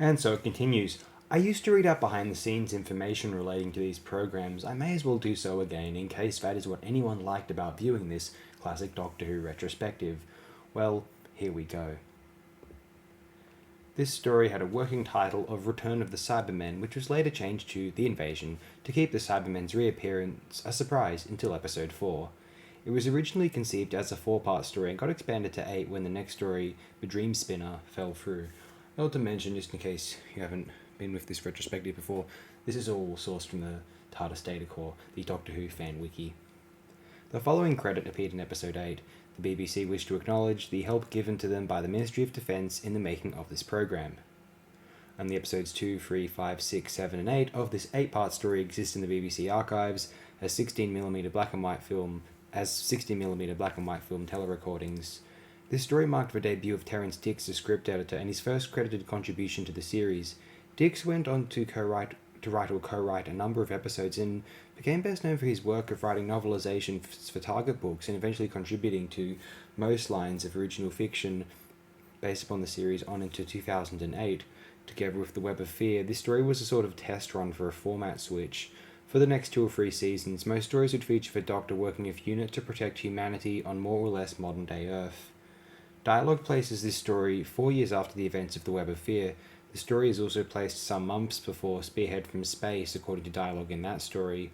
And so it continues. I used to read out behind the scenes information relating to these programs. I may as well do so again, in case that is what anyone liked about viewing this classic Doctor Who retrospective. Well, here we go. This story had a working title of Return of the Cybermen, which was later changed to The Invasion, to keep the Cybermen's reappearance a surprise until episode 4. It was originally conceived as a 4-part story and got expanded to 8 when the next story, The Dream Spinner, fell through. I want to mention, just in case you haven't been with this retrospective before, this is all sourced from the TARDIS Data Core, the Doctor Who fan wiki. The following credit appeared in episode 8. The BBC wished to acknowledge the help given to them by the Ministry of Defence in the making of this program. And the episodes 2, 3, 5, 6, 7 and 8 of this 8-part story exist in the BBC archives as 16mm black and white film telerecordings. This story marked the debut of Terence Dix as script editor and his first credited contribution to the series. Dix went on to co-write a number of episodes and became best known for his work of writing novelizations for Target books and eventually contributing to most lines of original fiction based upon the series on into 2008. Together with The Web of Fear, this story was a sort of test run for a format switch. For the next 2 or 3 seasons, most stories would feature the Doctor working with UNIT to protect humanity on more or less modern-day Earth. Dialogue places this story 4 years after the events of The Web of Fear. The story is also placed some months before Spearhead from Space, according to dialogue in that story.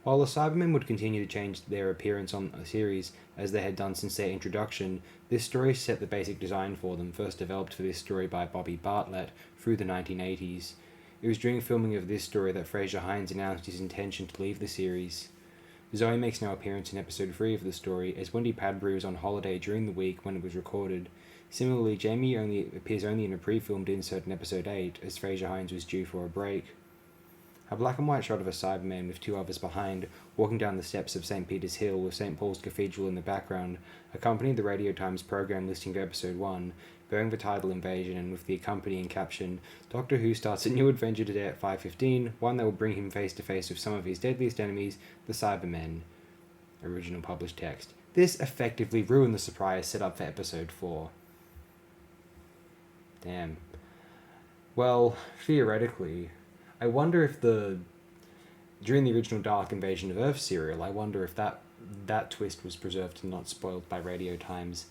While the Cybermen would continue to change their appearance on the series, as they had done since their introduction, this story set the basic design for them, first developed for this story by Bobby Bartlett through the 1980s. It was during filming of this story that Fraser Hines announced his intention to leave the series. Zoe makes no appearance in episode 3 of the story, as Wendy Padbury was on holiday during the week when it was recorded. Similarly, Jamie appears only in a pre-filmed insert in episode 8, as Fraser Hines was due for a break. A black and white shot of a Cyberman with 2 others behind, walking down the steps of St. Peter's Hill with St. Paul's Cathedral in the background, accompanied the Radio Times program listing for episode 1, bearing the title Invasion and with the accompanying caption, Doctor Who starts a new adventure today at 5:15, one that will bring him face to face with some of his deadliest enemies, the Cybermen. Original published text. This effectively ruined the surprise set up for episode 4. Damn. Well, theoretically, I wonder if during the original Dalek Invasion of Earth serial, I wonder if that twist was preserved and not spoiled by Radio Times.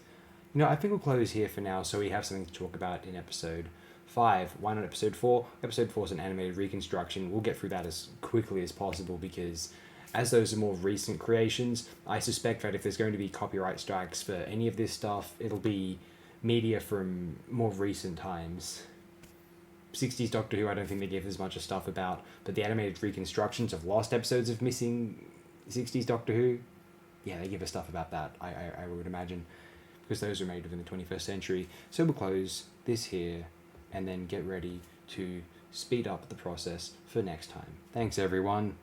I think we'll close here for now so we have something to talk about in episode 5. Why not episode 4? Episode 4 is an animated reconstruction. We'll get through that as quickly as possible because as those are more recent creations, I suspect that if there's going to be copyright strikes for any of this stuff, it'll be media from more recent times. 60s Doctor Who, I don't think they give as much of stuff about, but the animated reconstructions of lost episodes of missing 60s Doctor Who, yeah, they give us stuff about that, I would imagine, because those were made within the 21st century. So we'll close this here, and then get ready to speed up the process for next time. Thanks, everyone.